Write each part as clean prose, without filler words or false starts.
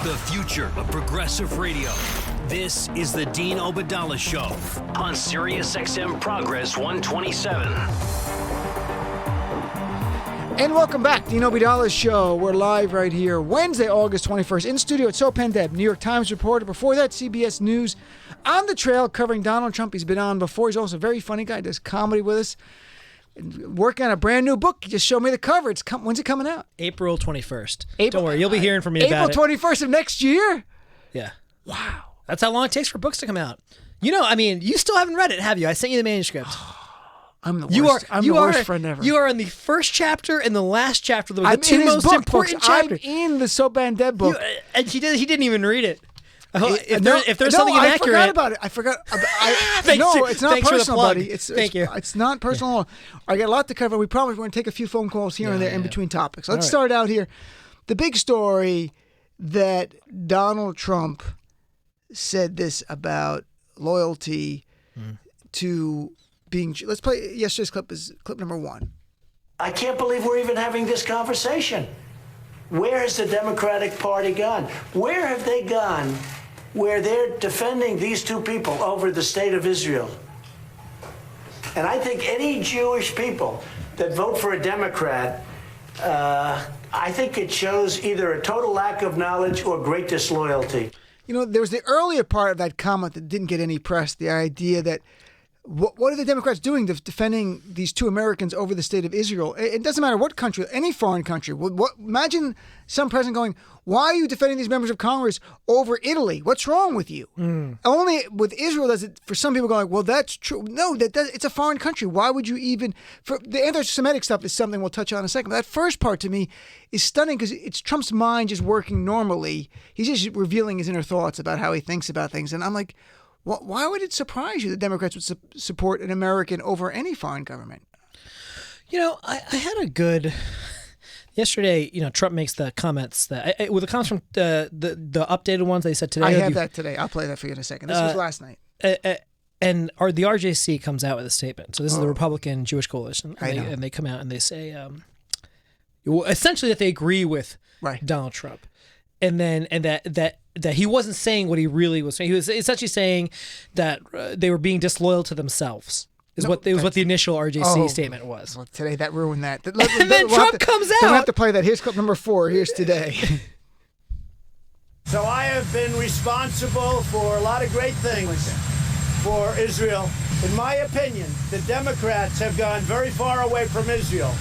The future of progressive radio. This is the Dean Obadala Show on SiriusXM Progress 127. And welcome back, Dean Obadala Show. We're live right here, Wednesday, August 21st, in studio at Sopan Deb, New York Times reporter. Before that, CBS News on the trail covering Donald Trump. He's been on before. He's also a very funny guy, does comedy with us. Working on a brand new book. He just showed me the cover. When's it coming out? April 21st. Don't worry, you'll be hearing from me about it. April 21st of next year? Yeah. Wow. That's how long it takes for books to come out. You know, I mean, you still haven't read it, have you? I sent you the manuscript. I'm the worst. I'm the worst friend ever. You are in the first chapter and the last chapter. I'm the two in his most book, important folks. chapters. I'm in the Sopan Deb book. And he didn't even read it. If there's something inaccurate, I forgot about it. I forgot. It's not personal, buddy. It's not personal. I got a lot to cover. We probably want to take a few phone calls here and there in between topics. Let's start out here. The big story that Donald Trump said this about loyalty to being. Let's play yesterday's clip. Is clip number 1. I can't believe we're even having this conversation. Where has the Democratic Party gone? Where have they gone where they're defending these two people over the state of Israel? And I think any Jewish people that vote for a Democrat, I think it shows either a total lack of knowledge or great disloyalty. You know, there was the earlier part of that comment that didn't get any press, the idea that what are the Democrats doing defending these two Americans over the state of Israel? It doesn't matter what country, any foreign country. Imagine some president going, why are you defending these members of Congress over Italy? What's wrong with you? Only with Israel does it, for some people going, well, that's true. No, it's a foreign country. Why would you even, for the anti-Semitic stuff is something we'll touch on in a second. But that first part to me is stunning because it's Trump's mind just working normally. He's just revealing his inner thoughts about how he thinks about things. And I'm like, why would it surprise you that Democrats would support an American over any foreign government? You know, I had a good... Yesterday, you know, Trump makes the comments that... With the comments from the updated ones they said today... I have that today. I'll play that for you in a second. This was last night. And the RJC comes out with a statement. So this is the Republican Jewish Coalition. And they come out and they say... essentially that they agree with Donald Trump. And then that he wasn't saying what he really was saying. He was essentially saying that they were being disloyal to themselves. What the initial RJC statement was. Well, today that ruined that. And then Trump comes out. We'll have to play that. Here's clip number 4. Here's today. So I have been responsible for a lot of great things for Israel. In my opinion, the Democrats have gone very far away from Israel.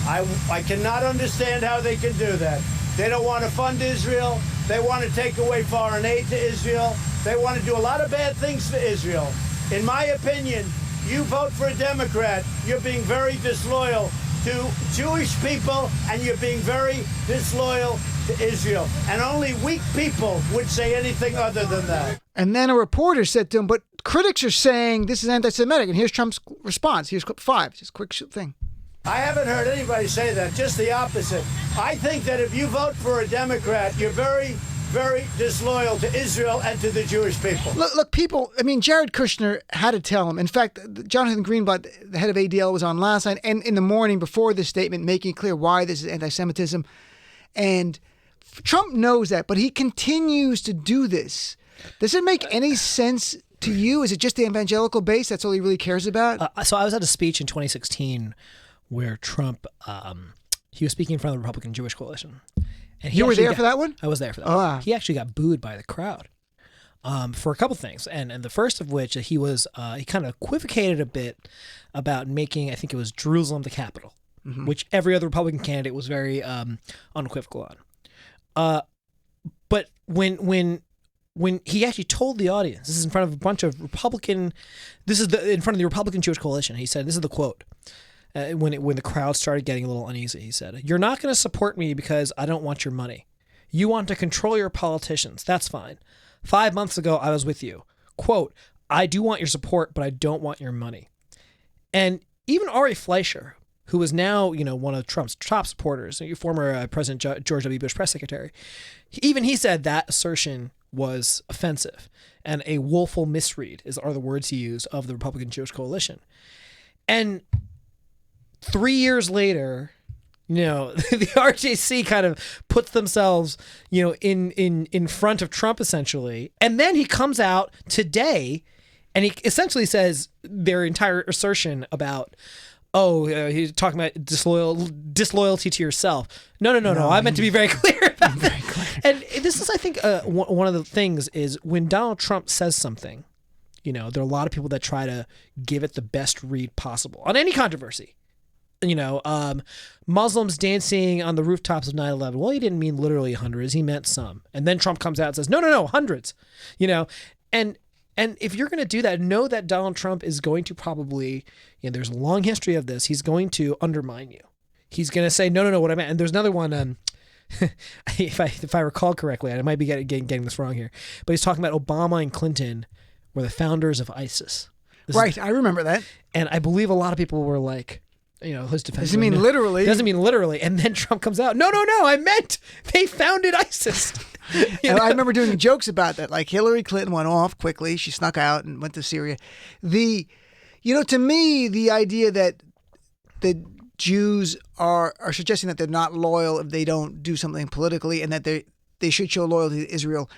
I cannot understand how they can do that. They don't want to fund Israel. They want to take away foreign aid to Israel. They want to do a lot of bad things to Israel. In my opinion, you vote for a Democrat, you're being very disloyal to Jewish people, and you're being very disloyal to Israel. And only weak people would say anything other than that. And then a reporter said to him, but critics are saying this is anti-Semitic. And here's Trump's response. Here's clip 5. Just a quick thing. I haven't heard anybody say that, just the opposite. I think that if you vote for a Democrat, you're very, very disloyal to Israel and to the Jewish people. Look, people, I mean, Jared Kushner had to tell him. In fact, Jonathan Greenblatt, the head of ADL, was on last night and in the morning before this statement, making it clear why this is anti-Semitism. And Trump knows that, but he continues to do this. Does it make any sense to you? Is it just the evangelical base? That's all he really cares about? So I was at a speech in 2016 where Trump, he was speaking in front of the Republican Jewish Coalition. And you were there for that one? I was there for that one. He actually got booed by the crowd for a couple things. And the first of which, he kind of equivocated a bit about making, I think it was Jerusalem the capital, which every other Republican candidate was very unequivocal on. But when he actually told the audience, this is in front of a bunch of Republican, in front of the Republican Jewish Coalition, he said, this is the quote. When the crowd started getting a little uneasy, he said, "You're not going to support me because I don't want your money. You want to control your politicians. That's fine. 5 months ago, I was with you. Quote, I do want your support, but I don't want your money." And even Ari Fleischer, who is now, one of Trump's top supporters, former President George W. Bush press secretary, even he said that assertion was offensive and a woeful misread are the words he used of the Republican Jewish Coalition. And 3 years later, the RJC kind of puts themselves, in front of Trump essentially. And then he comes out today and he essentially says their entire assertion about, he's talking about disloyalty to yourself. No. I meant to be very clear about that. And this is, I think, one of the things is when Donald Trump says something, there are a lot of people that try to give it the best read possible on any controversy. Muslims dancing on the rooftops of 9/11. Well, he didn't mean literally hundreds. He meant some. And then Trump comes out and says, no, hundreds. And if you're going to do that, know that Donald Trump is going to probably, there's a long history of this. He's going to undermine you. He's going to say, no, what I meant. And there's another one. If I recall correctly, I might be getting this wrong here, but he's talking about Obama and Clinton were the founders of ISIS. I remember that. And I believe a lot of people were like, his defense. Doesn't mean literally. Doesn't mean literally. And then Trump comes out. No, I meant they founded ISIS. I remember doing jokes about that. Like Hillary Clinton went off quickly. She snuck out and went to Syria. To me, the idea that the Jews are suggesting that they're not loyal if they don't do something politically and that they should show loyalty to Israel.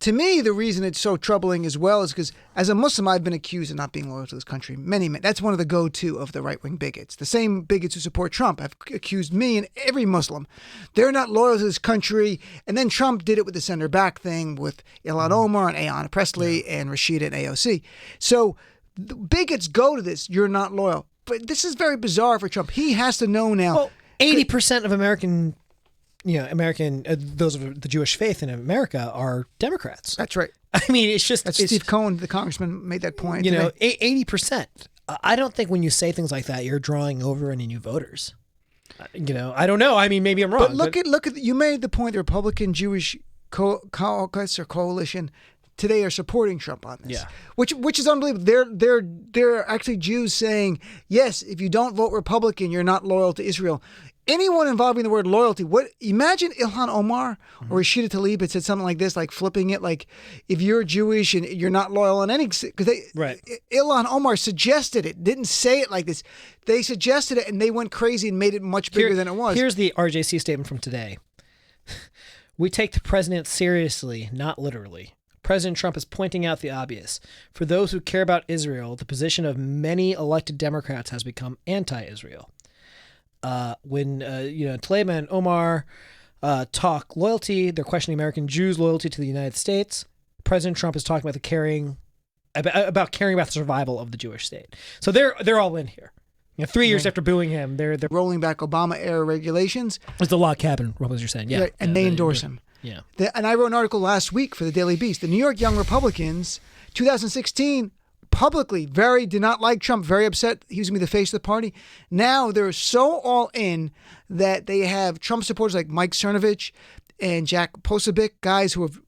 To me, the reason it's so troubling as well is because as a Muslim, I've been accused of not being loyal to this country. Many. That's one of the go-to of the right-wing bigots. The same bigots who support Trump have accused me and every Muslim. They're not loyal to this country. And then Trump did it with the send her back thing with Ilhan Omar and Ayanna Pressley and Rashida and AOC. So the bigots go to this. You're not loyal. But this is very bizarre for Trump. He has to know now. Well, 80% of American those of the Jewish faith in America are Democrats. That's right. I mean, it's just... Steve Cohen, the congressman, made that point. 80%. I don't think when you say things like that, you're drawing over any new voters. I don't know. I mean, maybe I'm wrong. But look at you made the point the Republican Jewish caucus or coalition today are supporting Trump on this. Yeah. Which is unbelievable. They're actually Jews saying, yes, if you don't vote Republican, you're not loyal to Israel. Anyone involving the word loyalty, imagine Ilhan Omar or Rashida Tlaib had said something like this, like flipping it, like if you're Jewish and you're not loyal on any, because Ilhan Omar suggested it, didn't say it like this. They suggested it and they went crazy and made it much bigger than it was. Here's the RJC statement from today. We take the president seriously, not literally. President Trump is pointing out the obvious. For those who care about Israel, the position of many elected Democrats has become anti-Israel. When Tlaib and Omar talk loyalty, they're questioning American Jews' loyalty to the United States. President Trump is talking about caring about the survival of the Jewish state. So they're all in here. 3 years after booing him, they're rolling back Obama era regulations. It's the log cabin. What was you saying? Yeah, and they endorse him. Yeah. And I wrote an article last week for the Daily Beast. The New York Young Republicans, 2016. Publicly did not like Trump, very upset he was going to be the face of the party. Now they're so all in that they have Trump supporters like Mike Cernovich and Jack Posobiec, guys who have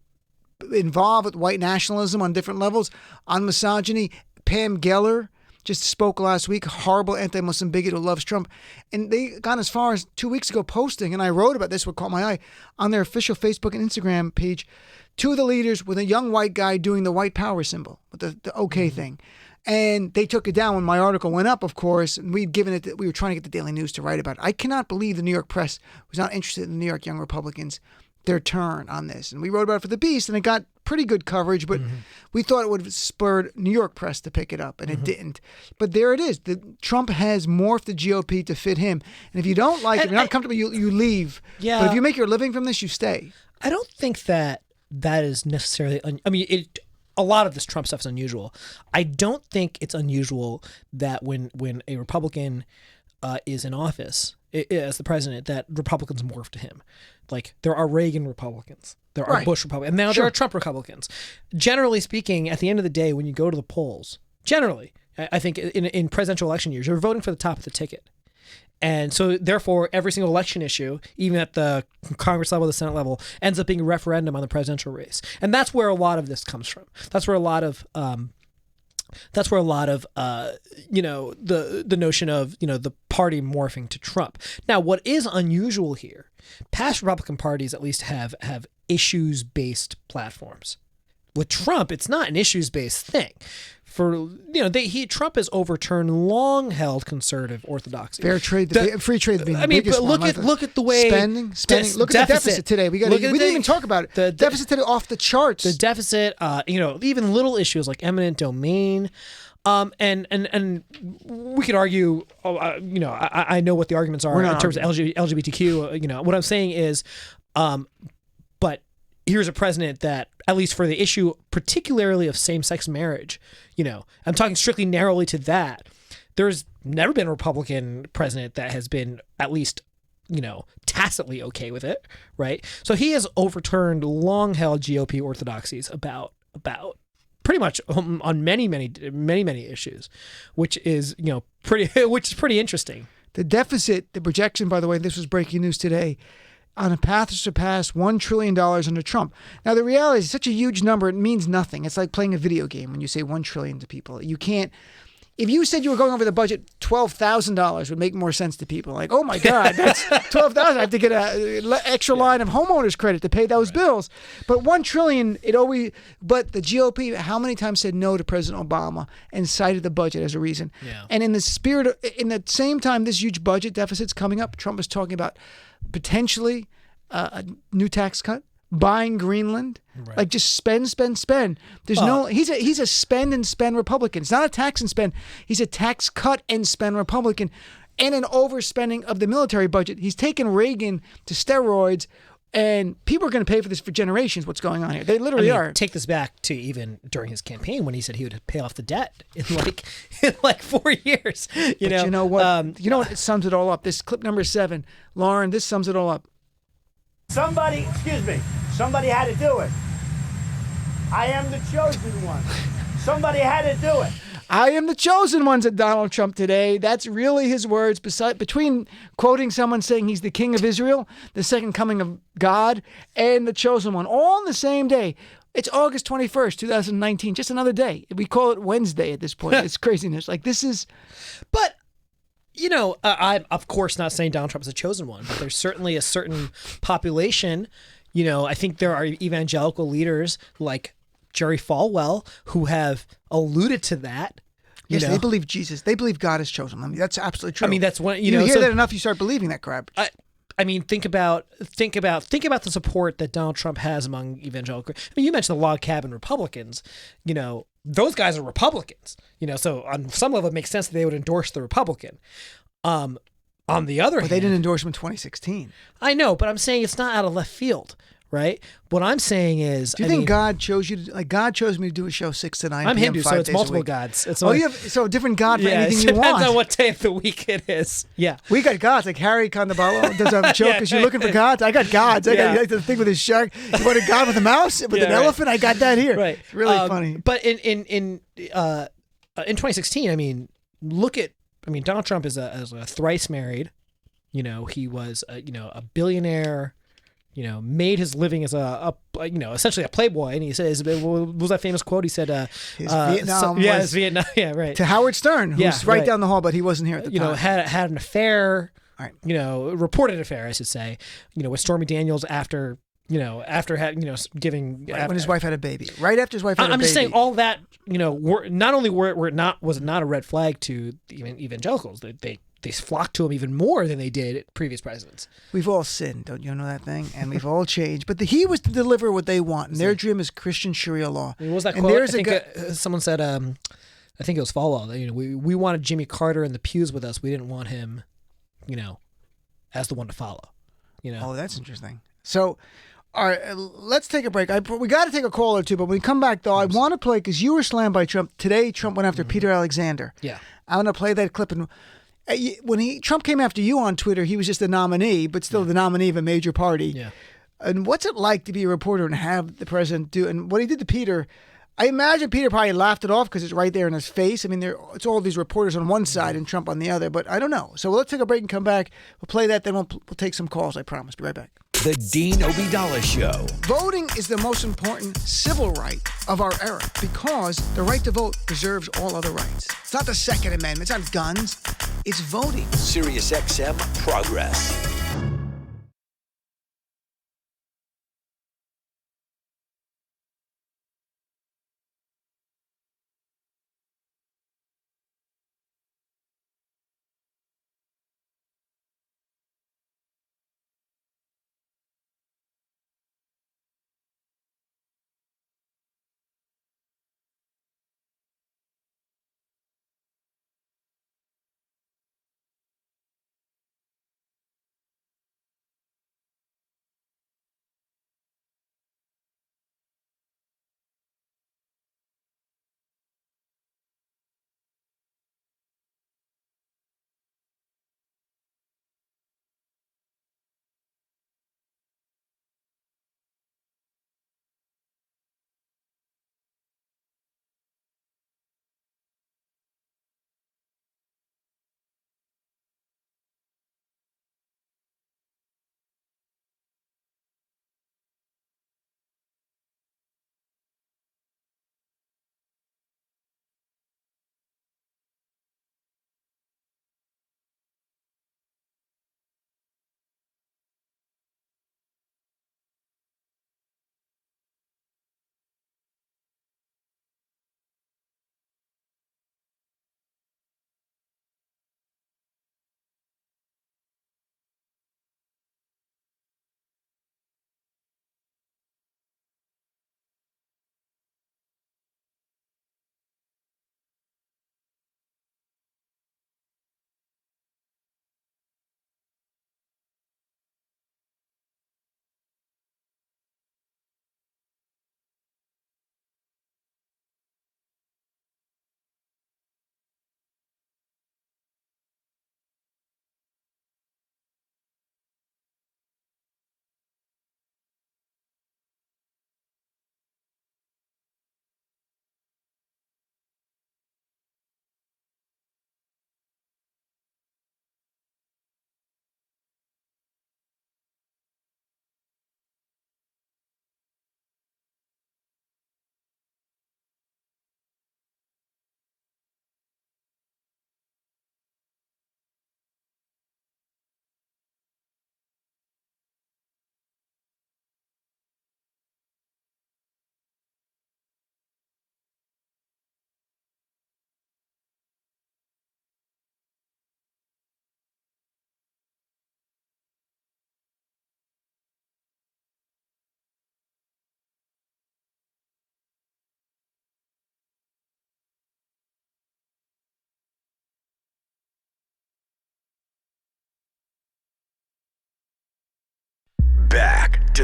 involved with white nationalism on different levels, on misogyny. Pam Geller just spoke last week, horrible anti-Muslim bigot who loves Trump. And they got as far as 2 weeks ago posting, and I wrote about this, what caught my eye, on their official Facebook and Instagram page, two of the leaders with a young white guy doing the white power symbol, with the okay thing. And they took it down when my article went up, of course, and we were trying to get the Daily News to write about it. I cannot believe the New York press was not interested in the New York Young Republicans, their turn on this. And we wrote about it for The Beast, and it got pretty good coverage, but we thought it would have spurred New York press to pick it up, and it didn't. But there it is. Trump has morphed the GOP to fit him. And if you don't like it, if you're not comfortable, you leave. Yeah. But if you make your living from this, you stay. I don't think that is necessarily... a lot of this Trump stuff is unusual. I don't think it's unusual that when a Republican is in office as the president, that Republicans morph to him. Like, there are Reagan Republicans. There are Bush Republicans. And now there are Trump Republicans. Generally speaking, at the end of the day, when you go to the polls, generally, I think in presidential election years, you're voting for the top of the ticket. And so, therefore, every single election issue, even at the Congress level, the Senate level, ends up being a referendum on the presidential race. And that's where a lot of this comes from. That's where a lot of the notion of, the party morphing to Trump. Now, what is unusual here, past Republican parties at least have issues-based platforms. with Trump, it's not an issues-based thing. Trump has overturned long-held conservative orthodoxy. Fair trade, free trade being the but biggest one. look at the way spending. Look at the deficit today. We didn't even talk about it. The deficit today off the charts. The deficit, even little issues like eminent domain. And we could argue, I know what the arguments are in terms of LGBTQ. What I'm saying is, but here's a president that, at least for the issue, particularly of same-sex marriage, I'm talking strictly narrowly to that. There's never been a Republican president that has been at least, tacitly okay with it, right? So he has overturned long-held GOP orthodoxies about pretty much on many issues, which is pretty interesting. The deficit, the projection, by the way, this was breaking news today, on a path to surpass $1 trillion under Trump. Now, the reality is, it's such a huge number, it means nothing. It's like playing a video game when you say $1 trillion to people. You can't. If you said you were going over the budget, $12,000 would make more sense to people. Like, oh my God, that's $12,000. I have to get an extra line of homeowners credit to pay those bills. But $1 trillion, but the GOP, how many times said no to President Obama and cited the budget as a reason? Yeah. And in the same time, this huge budget deficit's coming up, Trump is talking about potentially a new tax cut, buying Greenland, right. Like just spend. There's he's a spend and spend Republican. It's not a tax and spend. He's a tax cut and spend Republican, and an overspending of the military budget. He's taken Reagan to steroids, and people are going to pay for this for generations. What's going on here? They literally are. Take this back to even during his campaign when he said he would pay off the debt in like 4 years. You know what? It sums it all up. This clip number 7, Lauren. This sums it all up. Somebody had to do it. I am the chosen one. Somebody had to do it. I am the chosen one, said Donald Trump today. That's really his words. Between quoting someone saying he's the king of Israel, the second coming of God, and the chosen one, all on the same day. It's August 21st, 2019, just another day. We call it Wednesday at this point. It's craziness. Like, this is... But... I'm of course not saying Donald Trump is a chosen one, but there's certainly a certain population. I think there are evangelical leaders like Jerry Falwell who have alluded to that. Yes, they believe Jesus. They believe God has chosen them. That's absolutely true. I mean, that's one. You hear that enough, you start believing that crap. Think about the support that Donald Trump has among evangelical. You mentioned the log cabin Republicans. Those guys are Republicans. So on some level, it makes sense that they would endorse the Republican. On the other hand, they didn't endorse him in 2016. I know, but I'm saying it's not out of left field, right? What I'm saying is, do you think God chose you to? God chose me to do a show 6 to 9. I'm PM, Hindu, so it's multiple gods. It's you have a different God for anything you want. Depends on what day of the week it is. Yeah, we got gods like Harry Kondabalo does a joke because you're looking for gods. I got gods. I got the thing with his shark. You want a god with a mouse with an elephant? I got that here. Right, it's really funny. But in 2016, Donald Trump is a thrice married. He was a billionaire. Made his living as essentially a playboy. And he says, what was that famous quote? He said, his Vietnam. His Vietnam. Yeah, right. To Howard Stern, who's right down the hall, but he wasn't here at the time. Had an affair. Right. Reported affair, I should say. With Stormy Daniels after giving when his wife had a baby. Right after his wife had a baby. I'm just saying all that. Not only was it not a red flag to even evangelicals. They flocked to him even more than they did previous presidents. We've all sinned, don't you know that thing? And we've all changed. But he was to deliver what they want, and their dream is Christian Sharia law. What was that quote? I think someone said, I think it was Falwell, that, we wanted Jimmy Carter in the pews with us. We didn't want him, as the one to follow. Oh, that's interesting. So, all right, let's take a break. We got to take a call or two, but when we come back, though, I want to play, because you were slammed by Trump. Today, Trump went after Peter Alexander. Yeah. I want to play that clip. And when Trump came after you on Twitter, he was just a nominee, but still the nominee of a major party. Yeah. And what's it like to be a reporter and have the president do? And what he did to Peter, I imagine Peter probably laughed it off because it's right there in his face. I mean, it's all these reporters on one side and Trump on the other, but I don't know. So let's take a break and come back. We'll play that, then we'll take some calls, I promise. Be right back. The Dean Obeidallah Show. Voting is the most important civil right of our era because the right to vote preserves all other rights. It's not the Second Amendment. It's not guns. It's voting. SiriusXM Progress.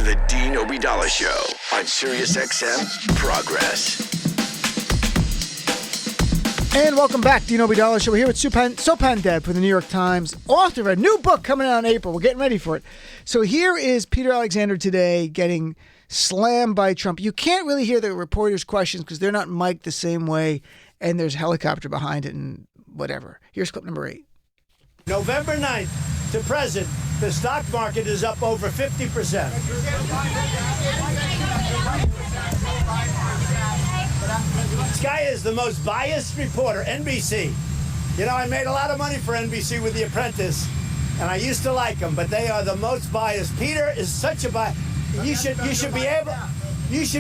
to the Dean Obeidallah Show on SiriusXM Progress. And welcome back, Dean Obeidallah Show. We're here with Sopan Deb for the New York Times, author of a new book coming out in April. We're getting ready for it. So here is Peter Alexander today getting slammed by Trump. You can't really hear the reporters' questions because they're not mic'd the same way, and there's a helicopter behind it and whatever. Here's clip number 8. November 9th to present, the stock market is up over 50%. This guy is the most biased reporter, NBC. You know, I made a lot of money for NBC with The Apprentice, and I used to like them, but they are the most biased. Peter is such a bias. You should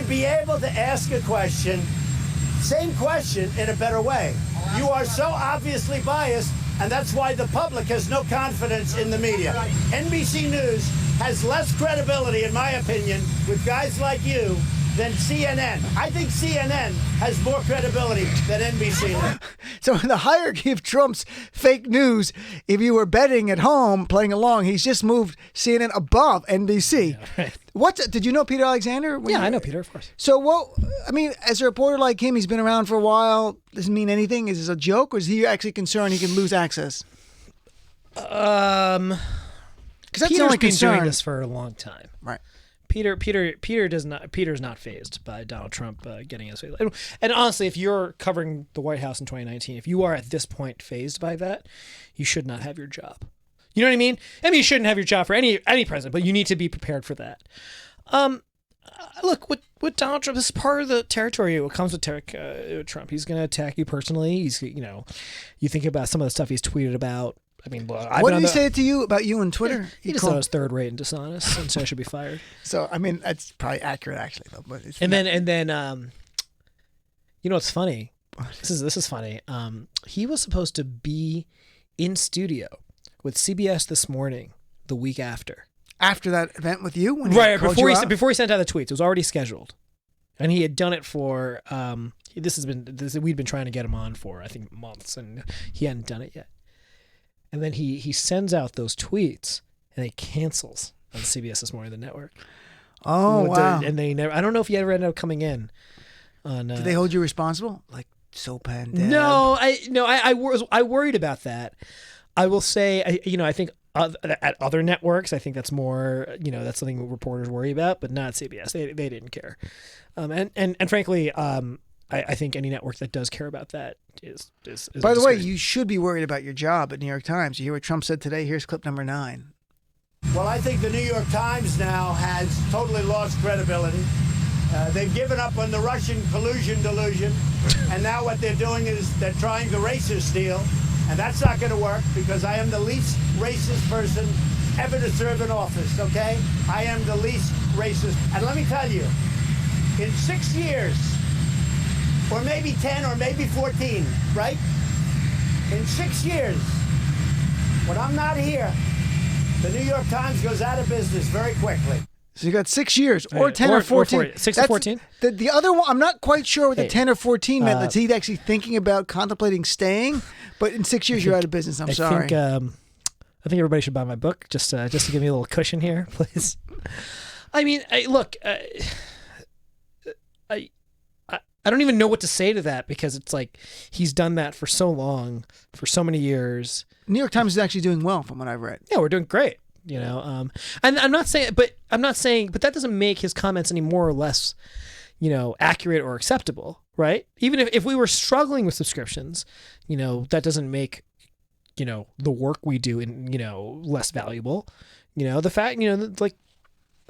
be able to ask a question, same question in a better way. You are so obviously biased, and that's why the public has no confidence in the media. NBC News has less credibility, in my opinion, with guys like you than CNN. I think CNN has more credibility than NBC News. So in the hierarchy of Trump's fake news, if you were betting at home, playing along, he's just moved CNN above NBC. Yeah, right. Did you know Peter Alexander? Yeah, I know Peter, of course. So, as a reporter like him, he's been around for a while. Doesn't mean anything. Is this a joke, or is he actually concerned he can lose access? Because that's the only been concern. doing this for a long time. Right. Peter's not fazed by Donald Trump getting his way. And honestly, if you're covering the White House in 2019, if you are at this point fazed by that, you should not have your job. You know what I mean? I mean, you shouldn't have your job for any president, but you need to be prepared for that. Look, with Donald Trump, this is part of the territory. What comes with Trump, he's going to attack you personally. He's, you think about some of the stuff he's tweeted about. I mean, what did he say to you about you on Twitter? He just thought I was third rate and dishonest, and so I should be fired. So, I mean, that's probably accurate, actually, though. But then, you know what's funny? This is funny. He was supposed to be in studio with CBS This Morning the week after. After that event with you, when before he sent out the tweets, it was already scheduled, and he had done it for. We'd been trying to get him on for I think months, and he hadn't done it yet. And then he sends out those tweets, and he cancels on CBS This Morning, the network. Oh, wow. And they never. I don't know if he ever ended up coming in. Did they hold you responsible, like Sopan Deb? No, I worried about that. I will say, I think at other networks, I think that's more, that's something reporters worry about, but not CBS. They didn't care. And frankly, I think any network that does care about that is By the way, you should be worried about your job at New York Times. You hear what Trump said today? Here's clip number 9. Well, I think the New York Times now has totally lost credibility. They've given up on the Russian collusion delusion, and now what they're doing is they're trying the racist deal, and that's not going to work because I am the least racist person ever to serve in office, okay? I am the least racist. And let me tell you, in 6 years, or maybe 10 or maybe 14, right? In 6 years, when I'm not here, the New York Times goes out of business very quickly. So you got 6 years, or 10 or 14. 6 or 14? The other one, I'm not quite sure what the 10 or 14 meant. Is he actually thinking about contemplating staying? But in 6 years, you're out of business. I'm sorry. I think everybody should buy my book just to give me a little cushion here, please. I mean, I don't even know what to say to that because it's like he's done that for so long, for so many years. New York Times is actually doing well from what I've read. Yeah, we're doing great. And I'm not saying, but that doesn't make his comments any more or less, accurate or acceptable, right? Even if we were struggling with subscriptions, that doesn't make, the work we do less valuable. The fact,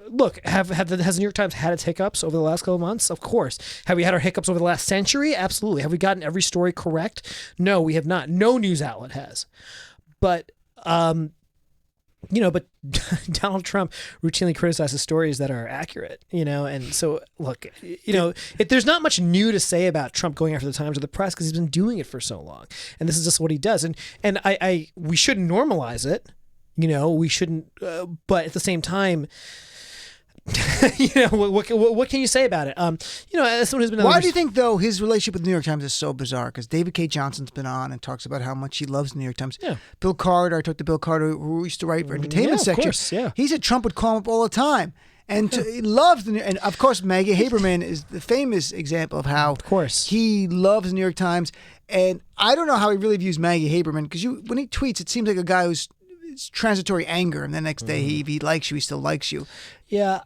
look, has the New York Times had its hiccups over the last couple of months? Of course. Have we had our hiccups over the last century? Absolutely. Have we gotten every story correct? No, we have not. No news outlet has. But, but Donald Trump routinely criticizes stories that are accurate, and so look, there's not much new to say about Trump going after the Times or the press because he's been doing it for so long, and this is just what he does, and we shouldn't normalize it, we shouldn't, but at the same time, what can you say about it? As someone who's been. Why do you think though his relationship with the New York Times is so bizarre? Because David K. Johnson's been on and talks about how much he loves the New York Times. Yeah. Bill Carter, I talked to Bill Carter, who used to write for entertainment section. Of course, yeah. He said Trump would call him up all the time And he loves and of course Maggie Haberman is the famous example of how he loves the New York Times. And I don't know how he really views Maggie Haberman because when he tweets, it seems like a guy who's it's transitory anger, and the next day if he likes you, he still likes you. Yeah,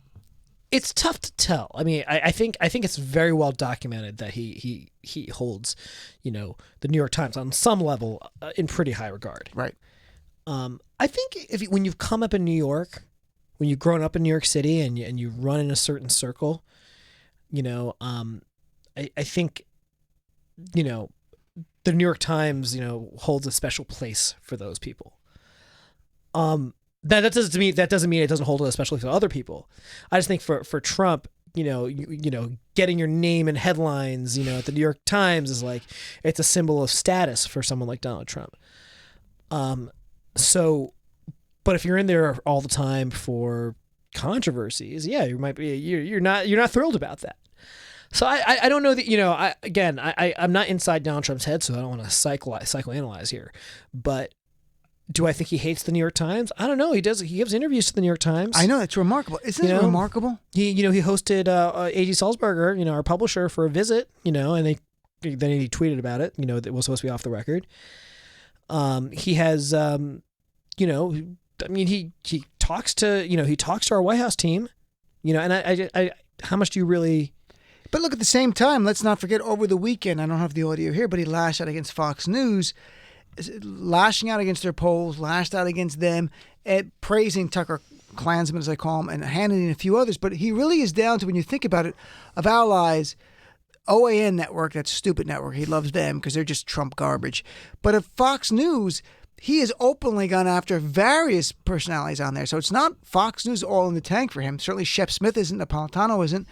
it's tough to tell. I mean, I think it's very well documented that he holds, the New York Times on some level in pretty high regard. Right. I think when you've come up in New York, when you've grown up in New York City and you run in a certain circle, I think, the New York Times, holds a special place for those people. That doesn't mean it doesn't hold a special place for other people. I just think for Trump, getting your name in headlines, at the New York Times is like it's a symbol of status for someone like Donald Trump. But if you're in there all the time for controversies, yeah, you might be you're not thrilled about that. So I don't know that I'm not inside Donald Trump's head, so I don't want to psychoanalyze here. But do I think he hates the New York Times? I don't know. He does. He gives interviews to the New York Times. I know, it's remarkable. Isn't it remarkable? He hosted A.G. Salzberger, our publisher, for a visit. And then he tweeted about it. That was supposed to be off the record. He has, he talks to our White House team. And I how much do you really? But look, at the same time, let's not forget over the weekend, I don't have the audio here, but he lashed out against Fox News, lashing out against their polls, lashed out against them, praising Tucker Klansman, as I call him, and Hannity and a few others. But he really is down to, when you think about it, of allies, OAN network, that stupid network, he loves them because they're just Trump garbage. But at Fox News, he has openly gone after various personalities on there. So it's not Fox News all in the tank for him. Certainly Shep Smith isn't, Napolitano isn't.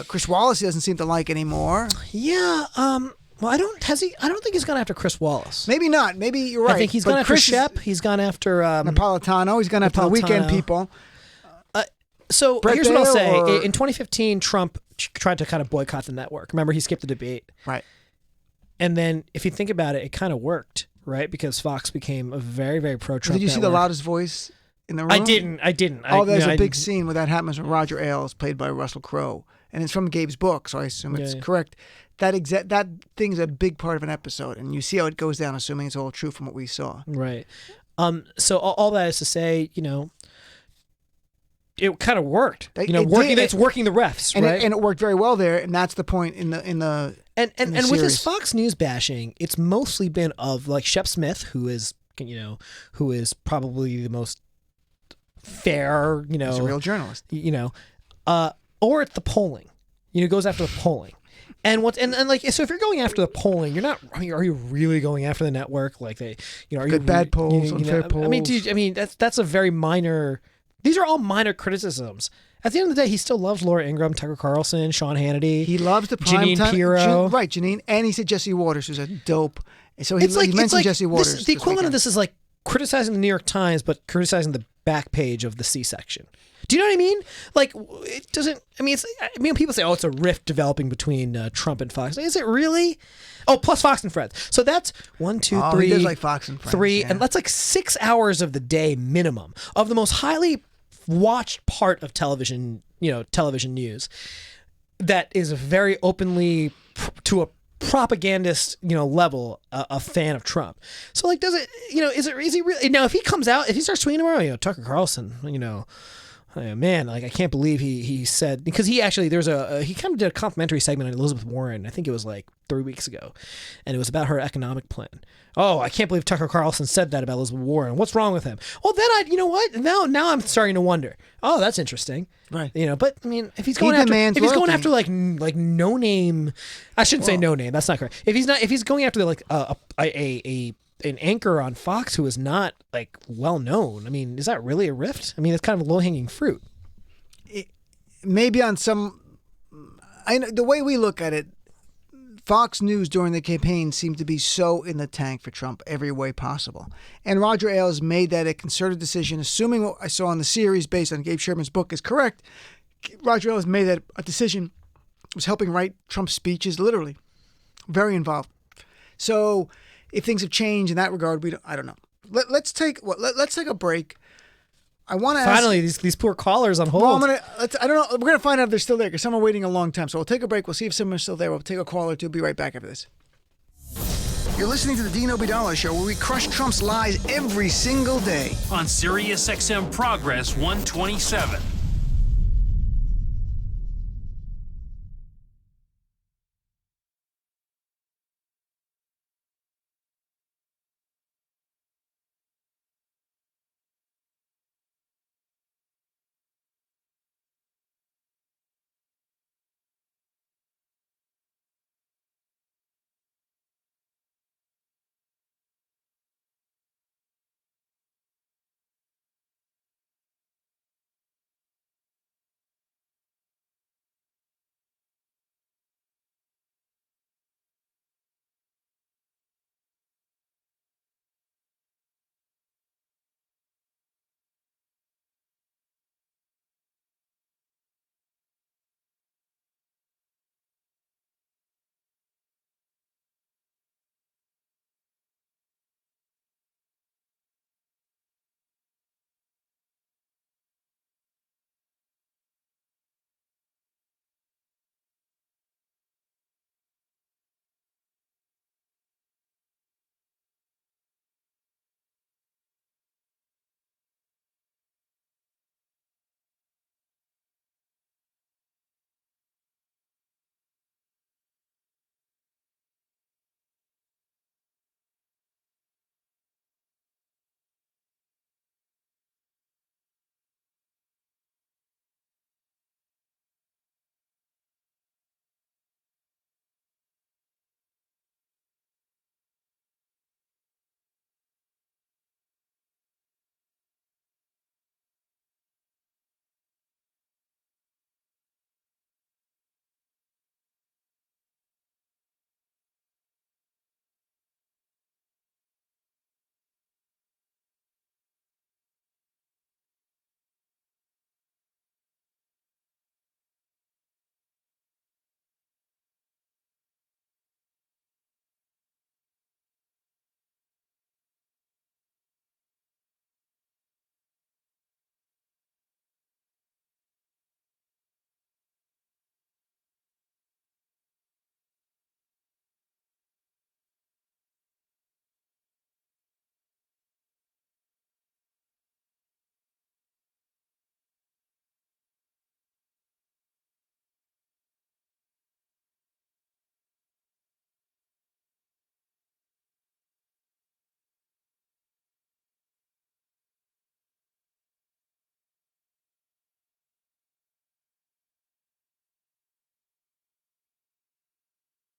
Chris Wallace he doesn't seem to like anymore. Yeah, well, I don't think he's gone after Chris Wallace. Maybe not. Maybe you're right. I think he's gone after Shep. He's gone after Napolitano. He's gone after the weekend people. So Brett here's what I'll say. Bale In 2015, Trump tried to kind of boycott the network. Remember, he skipped the debate. Right. And then, if you think about it, it kind of worked, right? Because Fox became a very, very pro-Trump Did you see network. the loudest voice in the room? I didn't. There's a big scene where that happens when Roger Ailes, played by Russell Crowe. And it's from Gabe's book, so I assume it's correct. That thing's a big part of an episode, and you see how it goes down, assuming it's all true from what we saw. Right. So all that is to say, it kind of worked. It's working the refs, and right? And it worked very well there, and that's the point in the and series. With this Fox News bashing, it's mostly been of like Shep Smith, who is probably the most fair, he's a real journalist. Or at the polling, goes after the polling. And so if you're going after the polling, you're not. I mean, are you really going after the network? Like are you bad polls, unfair polls? I mean, that's a very minor. These are all minor criticisms. At the end of the day, he still loves Laura Ingraham, Tucker Carlson, Sean Hannity. He loves the prime Jeanine time. Pirro. Right, Janine, and he said Jesse Waters, who's a dope. So he mentioned Jesse Waters. The equivalent of this is like criticizing the New York Times, but criticizing the back page of the C-section. Do you know what I mean? Like, it doesn't. People say, "Oh, it's a rift developing between Trump and Fox." Is it really? Oh, plus Fox and Friends. So that's 1, 2, 3. He does like Fox and Friends. 3, yeah. and that's like 6 hours of the day minimum of the most highly watched part of television. Television news that is very openly to a propagandist, level, a fan of Trump. So like, does it? Is he really? Now, if he comes out, if he starts tweeting tomorrow, Tucker Carlson, man, like I can't believe he said, because he actually he kind of did a complimentary segment on Elizabeth Warren. I think it was like 3 weeks ago, and it was about her economic plan. Oh, I can't believe Tucker Carlson said that about Elizabeth Warren. What's wrong with him? Well, then you know what? Now I'm starting to wonder. Oh, that's interesting. Right. But I mean, if he's going after like no name, I shouldn't say no name. That's not correct. If he's going after like an anchor on Fox who is not like well known, I mean, is that really a rift? I mean, it's kind of low hanging fruit. Maybe on some, the way we look at it, Fox News during the campaign seemed to be so in the tank for Trump every way possible. And Roger Ailes made that a concerted decision, assuming what I saw in the series based on Gabe Sherman's book is correct. Roger Ailes made that a decision, was helping write Trump's speeches, literally. Very involved. So if things have changed in that regard, I don't know. Let's take a break. I want to ask. Finally, these poor callers on hold. Well, I don't know. We're gonna find out if they're still there because some are waiting a long time. So we'll take a break. We'll see if someone's still there. We'll take a call or two. Be right back after this. You're listening to the Dean Obeidallah Show, where we crush Trump's lies every single day on Sirius XM Progress 127.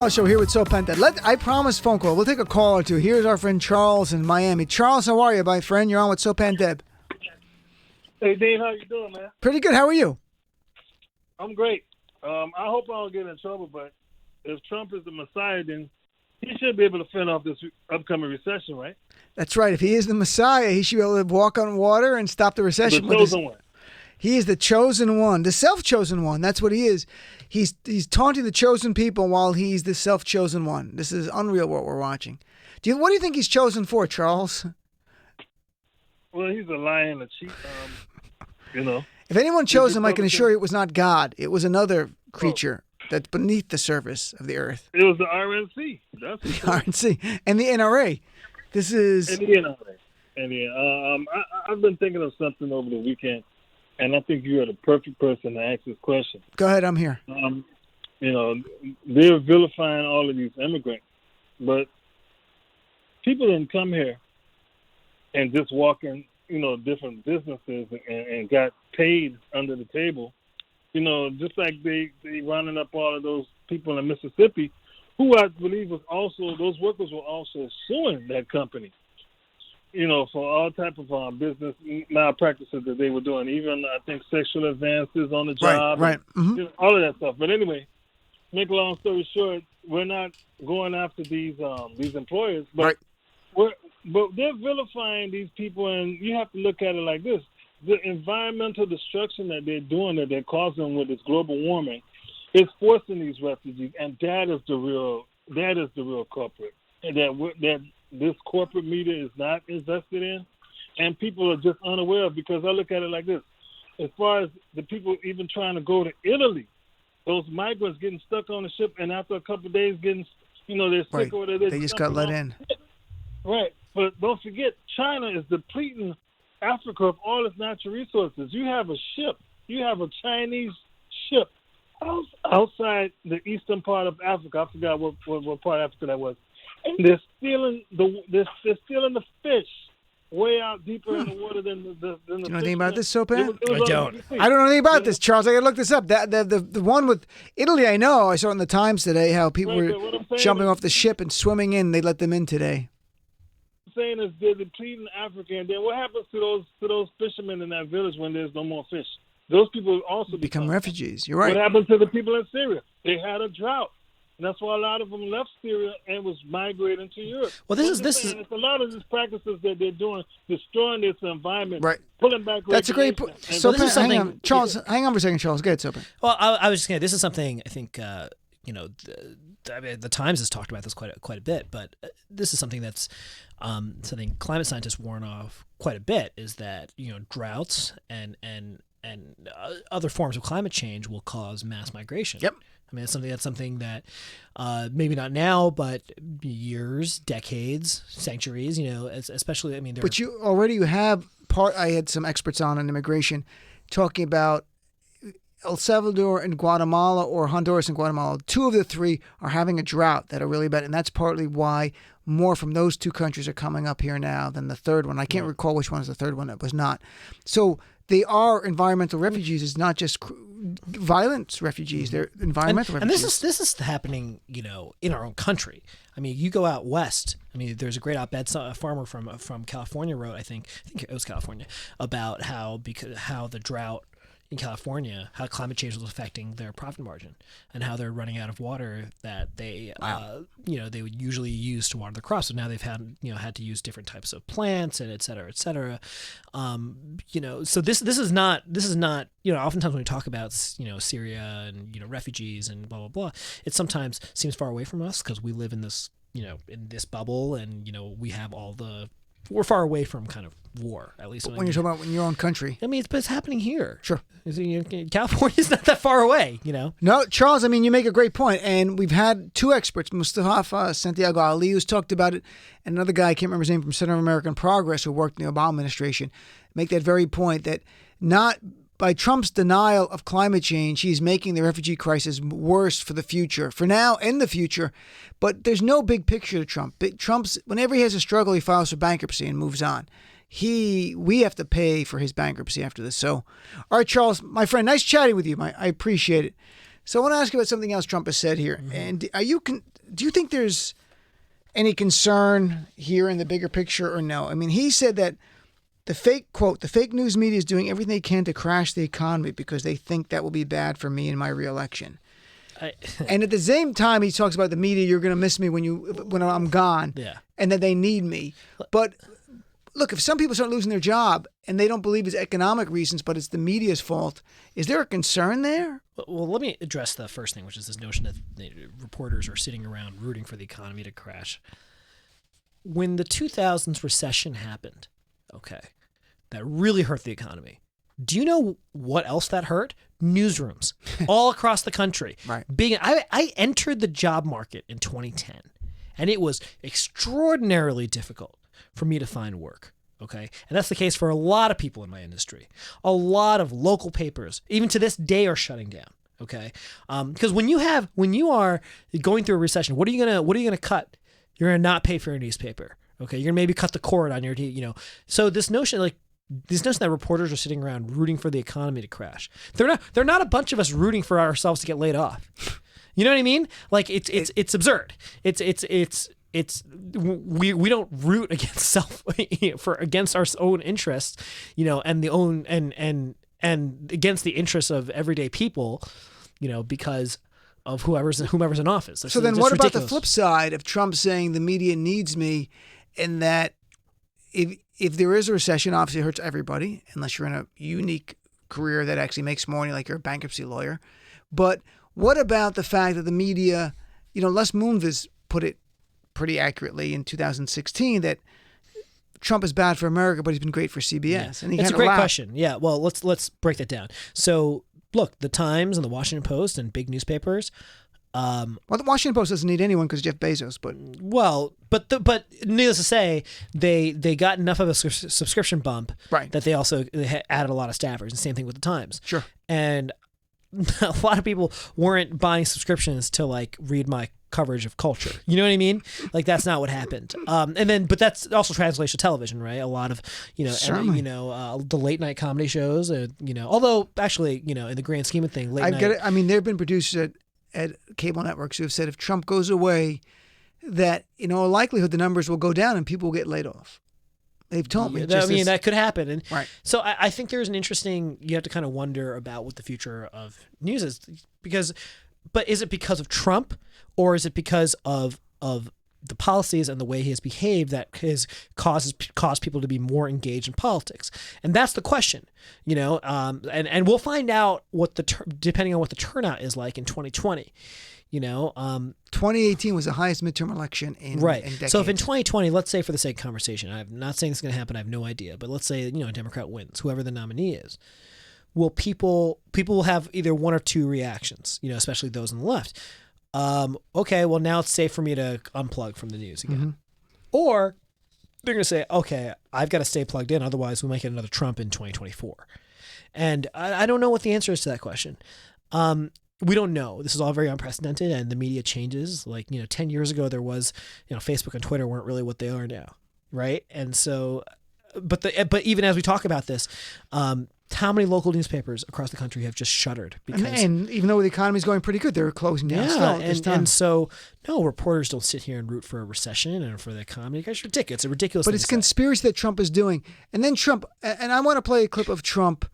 Show here with Sopan Deb. I promise phone call. We'll take a call or two. Here's our friend Charles in Miami. Charles, how are you, my friend? You're on with Sopan Deb. Hey, Dave, how you doing, man? Pretty good. How are you? I'm great. I hope I don't get in trouble, but if Trump is the Messiah, then he should be able to fend off this upcoming recession, right? That's right. If he is the Messiah, he should be able to walk on water and stop the recession. The chosen one. He is the chosen one, the self-chosen one. That's what he is. He's taunting the chosen people while he's the self-chosen one. This is unreal what we're watching. What do you think he's chosen for, Charles? Well, he's a lion and a cheat. If anyone chose him, I can assure you it was not God. It was another creature that's beneath the surface of the earth. It was the RNC. That's the RNC and the NRA. This is and the NRA. And I've been thinking of something over the weekend. And I think you are the perfect person to ask this question. Go ahead, I'm here. They're vilifying all of these immigrants, but people didn't come here and just walk in, different businesses and got paid under the table. Just like they rounding up all of those people in Mississippi, who I believe those workers were also suing that company. For all type of business malpractices that they were doing, even I think sexual advances on the job, right. Mm-hmm. All of that stuff. But anyway, make a long story short, we're not going after these employers, but but they're vilifying these people, and you have to look at it like this: the environmental destruction that they're doing, that they're causing with this global warming, is forcing these refugees, and that is the real culprit, and that this corporate media is not invested in, and people are just unaware of, because I look at it like this. As far as the people even trying to go to Italy, those migrants getting stuck on the ship, and after a couple of days getting, they're sick Right. or they're They just got let in. Right. But don't forget, China is depleting Africa of all its natural resources. You have a ship. You have a Chinese ship outside the eastern part of Africa. I forgot what part of Africa that was. And they're stealing the fish way out deeper in the water than the Do you know anything about this, Sopan? I don't. I don't know anything about this, Charles. I got to look this up. The one with Italy, I know. I saw it in the Times today how people were jumping off the ship and swimming in. They let them in today. What I'm saying is they're depleting Africa, and then what happens to those fishermen in that village when there's no more fish? Those people also Become refugees. You're right. What happened to the people in Syria? They had a drought. And that's why a lot of them left Syria and was migrating to Europe. Well, this is it's a lot of these practices that they're doing, destroying this environment, right? Pulling back. That's a great point. So hang on, Charles. Hang on for a second, Charles. Go ahead, Sopan. Well, I was just saying this is something I think the Times has talked about this quite a bit, but this is something that's something climate scientists warn of quite a bit, is that droughts and other forms of climate change will cause mass migration. Yep. I mean, that's something that maybe not now, but years, decades, centuries, especially, I mean, But you have I had some experts on immigration talking about El Salvador and Guatemala, or Honduras and Guatemala. Two of the three are having a drought that are really bad, and that's partly why more from those two countries are coming up here now than the third one. I can't recall which one is the third one that was not. So they are environmental refugees. It's not just violence refugees. They're environmental refugees. And this is happening, in our own country. I mean, you go out west. I mean, there's a great op-ed a farmer from California wrote. I think it was California, about how the drought in California, how climate change was affecting their profit margin, and how they're running out of water that they they would usually use to water the crops. So now they've had to use different types of plants, and et cetera, et cetera. So this is not oftentimes when we talk about Syria and refugees and blah blah blah, it sometimes seems far away from us because we live in this in this bubble, and we have we're far away from kind of war, at least when you're talking about in your own country. I mean, it's happening here. Sure. California's not that far away, No, Charles, I mean, you make a great point. And we've had two experts, Mustafa Santiago Ali, who's talked about it, and another guy, I can't remember his name, from Center of American Progress, who worked in the Obama administration, make that very point that not by Trump's denial of climate change, he's making the refugee crisis worse for the future, for now and the future. But there's no big picture to Trump. Trump's, whenever he has a struggle, he files for bankruptcy and moves on. We have to pay for his bankruptcy after this. So, all right, Charles, my friend, nice chatting with you. I appreciate it. So I want to ask you about something else Trump has said here. Mm-hmm. And do you think there's any concern here in the bigger picture or no? I mean, he said that the fake news media is doing everything they can to crash the economy because they think that will be bad for me in my reelection. And at the same time, he talks about the media, you're going to miss me when I'm gone, and that they need me. But look, if some people start losing their job and they don't believe it's economic reasons, but it's the media's fault, is there a concern there? Well, let me address the first thing, which is this notion that reporters are sitting around rooting for the economy to crash. When the 2000s recession happened, that really hurt the economy. Do you know what else that hurt? Newsrooms all across the country. Right. I entered the job market in 2010, and it was extraordinarily difficult for me to find work. Okay. And that's the case for a lot of people in my industry. A lot of local papers, even to this day, are shutting down. Okay. Because when you are going through a recession, what are you gonna cut? You're gonna not pay for your newspaper. Okay. You're gonna maybe cut the cord on your, So this notion that reporters are sitting around rooting for the economy to crash. They're not a bunch of us rooting for ourselves to get laid off. You know what I mean? Like it's absurd. We don't root against our own interests, and against the interests of everyday people, because of whoever's in office. So then what about the flip side of Trump saying the media needs me, and that if there is a recession, obviously it hurts everybody, unless you're in a unique career that actually makes money, like you're a bankruptcy lawyer. But what about the fact that the media, Les Moonves put it pretty accurately in 2016 that Trump is bad for America, but he's been great for CBS. And he it's a kinda great laughed. question. Yeah. Well, let's break that down. So look, the Times and the Washington Post and big newspapers. Well, the Washington Post doesn't need anyone because Jeff Bezos, but But needless to say, they got enough of a subscription bump Right. that they added a lot of staffers. And same thing with the Times. Sure. And a lot of people weren't buying subscriptions to like read my coverage of culture. You know what I mean? Like that's not what happened. But that's also translates to television, right? A lot of Certainly. the late night comedy shows. Although actually, in the grand scheme of things, late I night. get it. I mean, there have been producers at cable networks who have said if Trump goes away, that in all likelihood the numbers will go down and people will get laid off. They've told me. That could happen. And Right. so I think there's an interesting, you have to kind of wonder about what the future of news is but is it because of Trump or is it because of the policies and the way he has behaved that has caused people to be more engaged in politics? And that's the question, and we'll find out depending on what the turnout is like in 2020. 2018 was the highest midterm election in decades. So if in 2020, let's say for the sake of conversation, I'm not saying it's going to happen, I have no idea, but let's say, a Democrat wins, whoever the nominee is, will people will have either one or two reactions, especially those on the left. Okay, well now it's safe for me to unplug from the news again. Mm-hmm. Or they're going to say, okay, I've got to stay plugged in, otherwise we might get another Trump in 2024. And I don't know what the answer is to that question. We don't know. This is all very unprecedented, and the media changes. 10 years ago, there was, Facebook and Twitter weren't really what they are now, right? And so, but even as we talk about this, how many local newspapers across the country have just shuttered? And even though the economy is going pretty good, they're closing down still at this time. And so, no, reporters don't sit here and root for a recession and for the economy. It's ridiculous. It's a ridiculous But thing it's to say. conspiracy that Trump is doing. And then Trump, and I want to play a clip of Trump.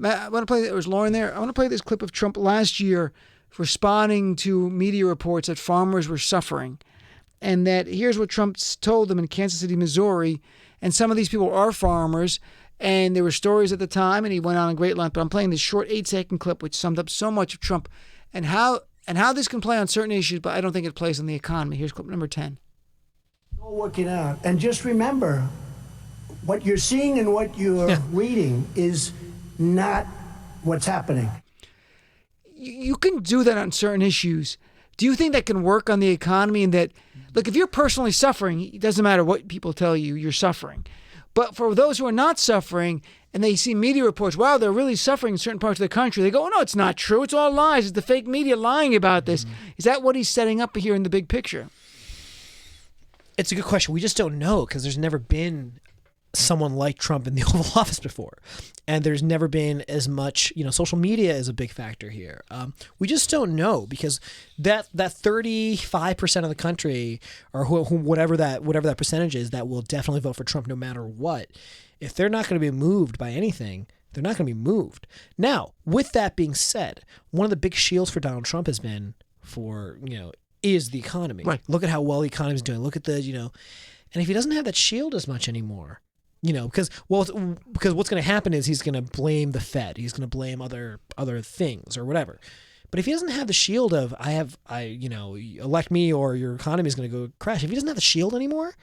I want to play, there was Lauren there. I want to play this clip of Trump last year responding to media reports that farmers were suffering. And that here's what Trump told them in Kansas City, Missouri. And some of these people are farmers. And there were stories at the time, and he went on a great length. But I'm playing this short 8-second clip, which summed up so much of Trump and how this can play on certain issues, but I don't think it plays on the economy. Here's clip number 10. All working out. And just remember, what you're seeing and what you're reading is not what's happening. You can do that on certain issues. Do you think that can work on the economy? And that, look, if you're personally suffering, it doesn't matter what people tell you, you're suffering. But for those who are not suffering and they see media reports, wow, they're really suffering in certain parts of the country, they go, oh, no, it's not true. It's all lies. It's the fake media lying about this. Is that what he's setting up here in the big picture? It's a good question. We just don't know because there's never been someone like Trump in the Oval Office before. And there's never been as much, social media is a big factor here. We just don't know because that 35% of the country or whatever that percentage is that will definitely vote for Trump no matter what. If they're not going to be moved by anything, they're not going to be moved. Now, with that being said, one of the big shields for Donald Trump has been is the economy. Right. Look at how well the economy is doing. Look at the, and if he doesn't have that shield as much anymore, because what's going to happen is he's going to blame the Fed. He's going to blame other things or whatever. But if he doesn't have the shield of elect me or your economy is going to go crash. If he doesn't have the shield anymore,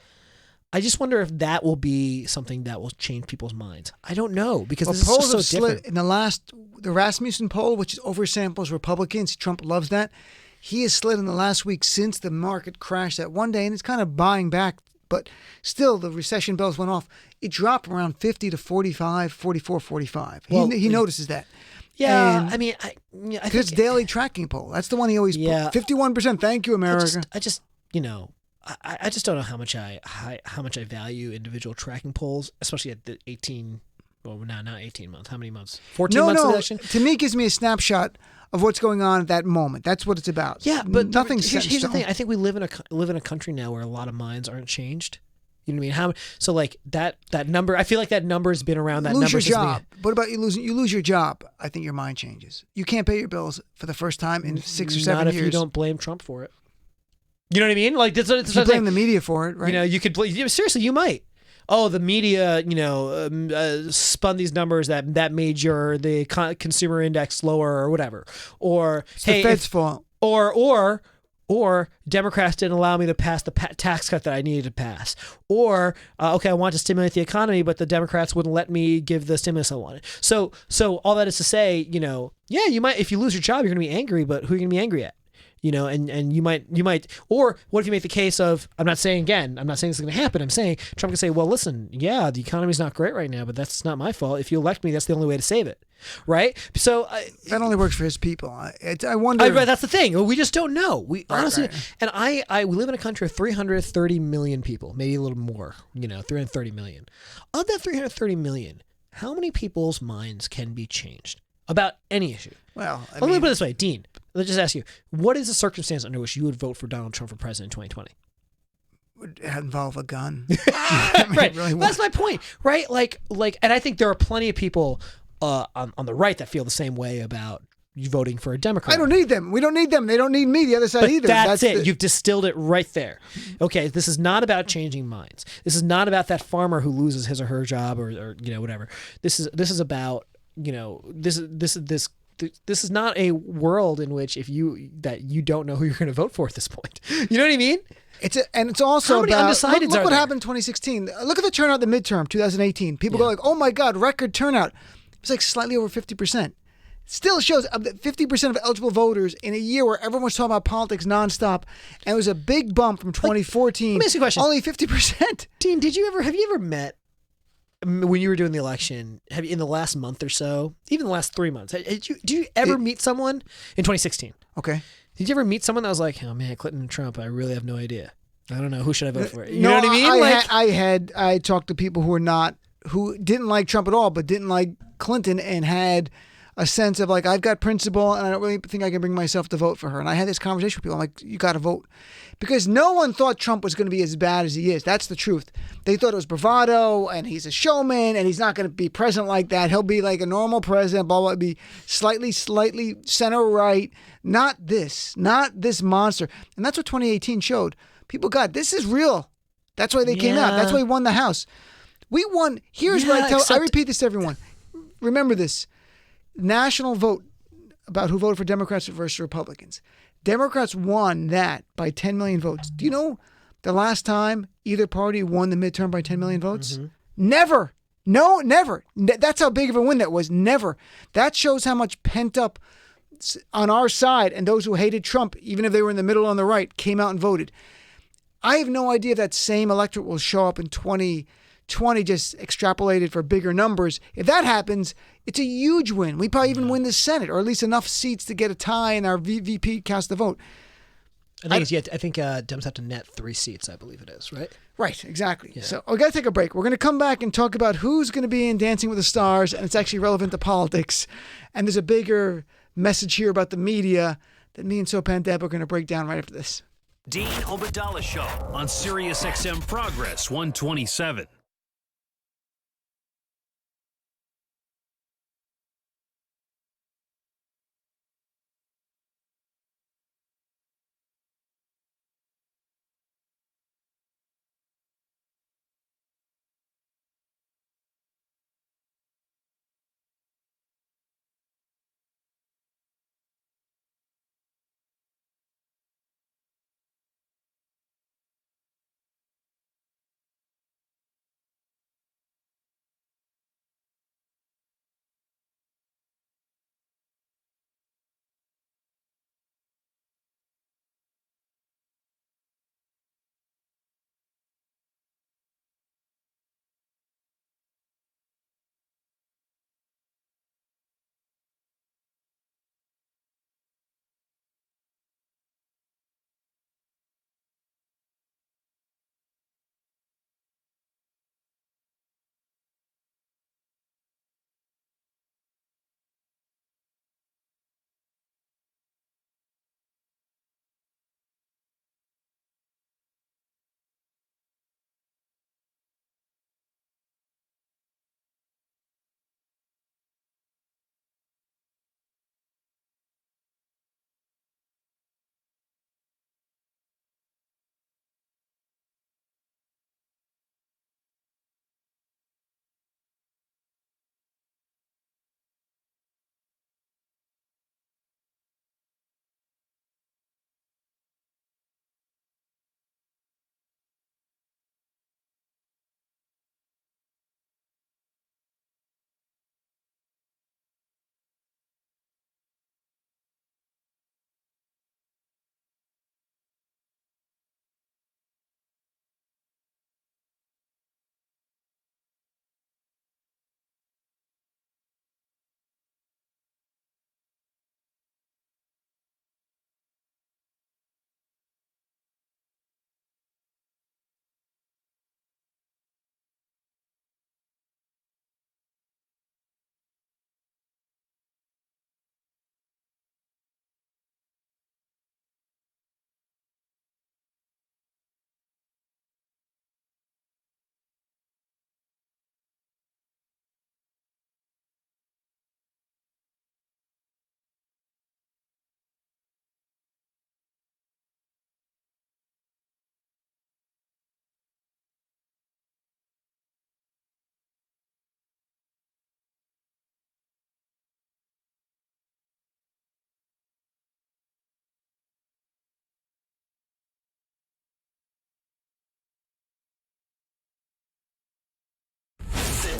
I just wonder if that will be something that will change people's minds. I don't know because this is just so different. In the Rasmussen poll, which oversamples Republicans, Trump loves that. He has slid in the last week since the market crashed that one day, and it's kind of buying back. But still, the recession bells went off. It dropped around 50 to 45, 44, 45. He notices that. Yeah, and I think it's daily tracking poll. That's the one he always 51%. Thank you, America. I just don't know how much I value individual tracking polls, especially at the 18. Well, not 18 months. How many months? 14 months of election? To me, it gives me a snapshot of what's going on at that moment. That's what it's about. Yeah, but nothing's set in here's the stone. thing. I think we live in a country now where a lot of minds aren't changed. You know what I mean? So like that number, I feel like that number has been around. That lose number your job. What about you lose your job? I think your mind changes. You can't pay your bills for the first time in 6 or 7 years. Not if you don't blame Trump for it. You know what I mean? Like that's you blame the media for it, right? You could seriously, you might. Oh, the media, spun these numbers that made the consumer index lower or whatever. Or it's the Fed's fault. Or Or Democrats didn't allow me to pass the tax cut that I needed to pass. Or, okay, I want to stimulate the economy, but the Democrats wouldn't let me give the stimulus I wanted. So all that is to say, yeah, you might, if you lose your job, you're going to be angry, but who are you going to be angry at? And you might, or what if you make the case of, I'm not saying this is going to happen. I'm saying Trump can say, well, listen, yeah, the economy's not great right now, but that's not my fault. If you elect me, that's the only way to save it. Right. So that only works for his people. I wonder. That's the thing. We just don't know. We honestly, right. And we live in a country of 330 million people, maybe a little more, 330 million. Of that 330 million, how many people's minds can be changed about any issue? Well, let me put it this way, Dean. Let's just ask you, what is the circumstance under which you would vote for Donald Trump for president in 2020? Would involve a gun. Right. Really that's my point. Right. Like, and I think there are plenty of people on the right that feel the same way about you voting for a Democrat. I don't need them. We don't need them. They don't need me. The other side but either. That's it. You've distilled it right there. Okay, this is not about changing minds. This is not about that farmer who loses his or her job or whatever. This is about this is not a world in which you don't know who you're going to vote for at this point. You know what I mean? It's also how many about undecideds look are what there? happened in 2016. Look at the turnout in the midterm 2018. People go like, "Oh my God, record turnout." It was like slightly over 50%. Still shows 50% of eligible voters in a year where everyone was talking about politics nonstop, and it was a big bump from 2014. Let me ask you a question. Only 50%. Dean, have you ever met when you were doing the election? Have you in the last month or so, even the last 3 months? Did you ever meet someone in 2016? Okay. Did you ever meet someone that was like, "Oh man, Clinton and Trump, I really have no idea. I don't know who should I vote for." You know what I mean? I talked to people who didn't like Trump at all, but didn't like Clinton and had a sense of like, I've got principle and I don't really think I can bring myself to vote for her. And I had this conversation with people. I'm like, you got to vote. Because no one thought Trump was going to be as bad as he is. That's the truth. They thought it was bravado and he's a showman and he's not going to be president like that. He'll be like a normal president, blah, blah, be slightly center right. Not this monster. And that's what 2018 showed. People got, this is real. That's why they came out. That's why he won the House. We won. Here's what I repeat this to everyone. Remember this. National vote about who voted for Democrats versus Republicans. Democrats won that by 10 million votes. Do you know the last time either party won the midterm by 10 million votes? Mm-hmm. Never. No, never. That's how big of a win that was. Never. That shows how much pent up on our side and those who hated Trump, even if they were in the middle on the right, came out and voted. I have no idea if that same electorate will show up in 2020, just extrapolated for bigger numbers. If that happens, it's a huge win. We probably even win the Senate, or at least enough seats to get a tie and our VP cast the vote. I think Dems have to net 3 seats, I believe it is, right? Right, exactly. Yeah. So we got to take a break. We're going to come back and talk about who's going to be in Dancing with the Stars, and it's actually relevant to politics. And there's a bigger message here about the media that me and Sopan Deb are going to break down right after this. Dean Obadala Show on Sirius XM Progress 127.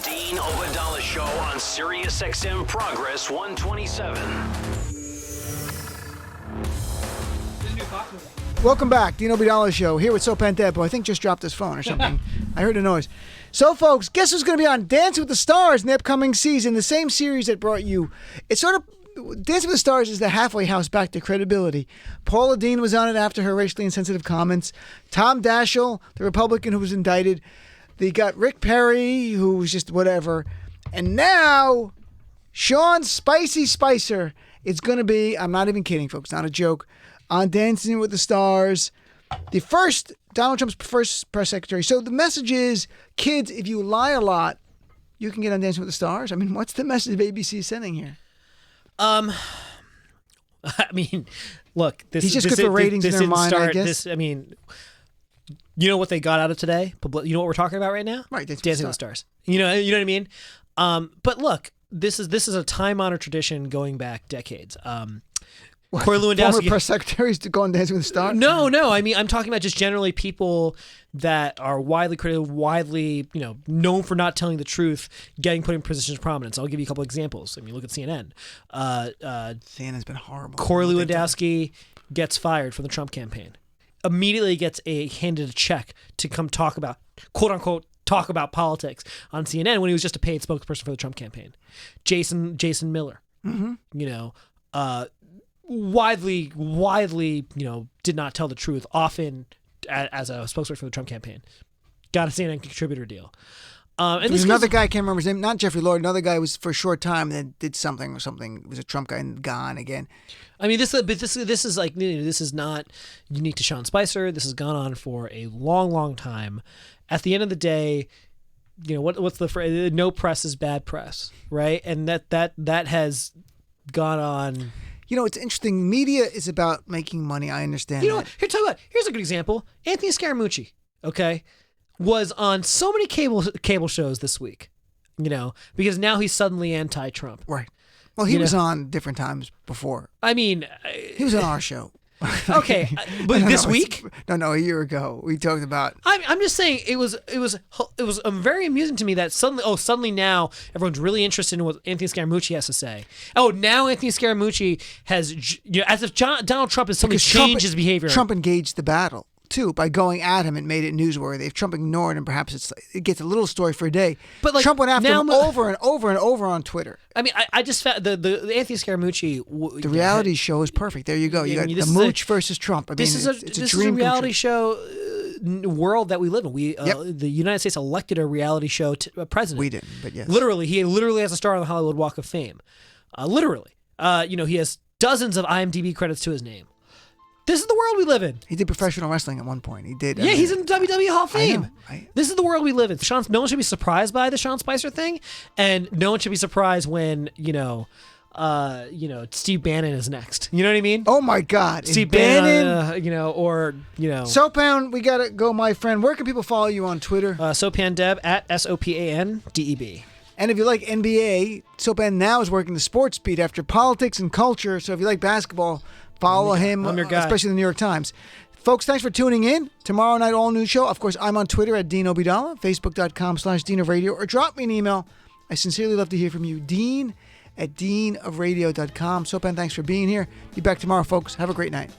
Dean Obadala Show on Sirius XM Progress 127. Welcome back, Dean Obadala Show, here with Sopan Deb, who I think just dropped his phone or something. I heard a noise. So, folks, guess who's going to be on Dancing with the Stars in the upcoming season, the same series that brought you. It's sort of, Dancing with the Stars is the halfway house back to credibility. Paula Deen was on it after her racially insensitive comments. Tom Daschle, the Republican who was indicted. They got Rick Perry, who was just whatever. And now, Sean Spicy Spicer is going to be, I'm not even kidding, folks, not a joke, on Dancing with the Stars. Donald Trump's first press secretary. So the message is, kids, if you lie a lot, you can get on Dancing with the Stars. I mean, what's the message ABC is sending here? I mean, look, he's just good for ratings in their mind, I guess. You know what they got out of today? You know what we're talking about right now? Right, Dancing with the Stars. You know what I mean? But look, this is a time-honored tradition going back decades. Corey Lewandowski, former press secretaries to go on Dancing with the Stars? No. I mean, I'm talking about just generally people that are widely credited, widely, known for not telling the truth, getting put in positions of prominence. I'll give you a couple examples. I mean, look at CNN. CNN's been horrible. Corey Lewandowski gets fired from the Trump campaign. Immediately gets handed a check to come talk about, quote unquote, talk about politics on CNN when he was just a paid spokesperson for the Trump campaign. Jason Miller. Widely, did not tell the truth, often as a spokesperson for the Trump campaign. Got a CNN contributor deal. And there's another guy, I can't remember his name, not Jeffrey Lord, another guy was for a short time that did something. It was a Trump guy and gone again. I mean, this is not unique to Sean Spicer. This has gone on for a long, long time. At the end of the day, what's the phrase? No press is bad press, right? And that has gone on. It's interesting. Media is about making money. I understand. Here's a good example. Anthony Scaramucci, okay, was on so many cable shows this week, because now he's suddenly anti-Trump. Right. Well, he was on different times before. I mean, he was on our show. Okay, but this week? No, a year ago we talked about. I'm just saying it was very amusing to me that suddenly now everyone's really interested in what Anthony Scaramucci has to say. Oh, now Anthony Scaramucci has, as if Donald Trump has suddenly changed his behavior. Trump engaged the battle too by going at him and made it newsworthy. If Trump ignored him, perhaps it gets a little story for a day. But Trump went after him over and over and over on Twitter. I mean, I just found the Anthony Scaramucci. The reality show is perfect. There you go. You got the Mooch versus Trump. I mean, this is a reality show world that we live in. The United States elected a reality show president. We didn't, but yes. He literally has a star on the Hollywood Walk of Fame. He has dozens of IMDb credits to his name. This is the world we live in. He did professional wrestling at one point. He did. Yeah, he's in the WWE Hall of Fame. This is the world we live in. No one should be surprised by the Sean Spicer thing, and no one should be surprised when Steve Bannon is next. You know what I mean? Oh my God, Steve Bannon. Sopan, we gotta go, my friend. Where can people follow you on Twitter? Sopan Deb at SOPANDEB. And if you like NBA, Sopan now is working the sports beat after politics and culture. So if you like basketball, follow him, especially the New York Times. Folks, thanks for tuning in. Tomorrow night, all new show. Of course, I'm on Twitter at Dean Obadala, Facebook.com/DeanOfRadio, or drop me an email. I sincerely love to hear from you. Dean at DeanOfRadio.com. Sopan, thanks for being here. Be back tomorrow, folks. Have a great night.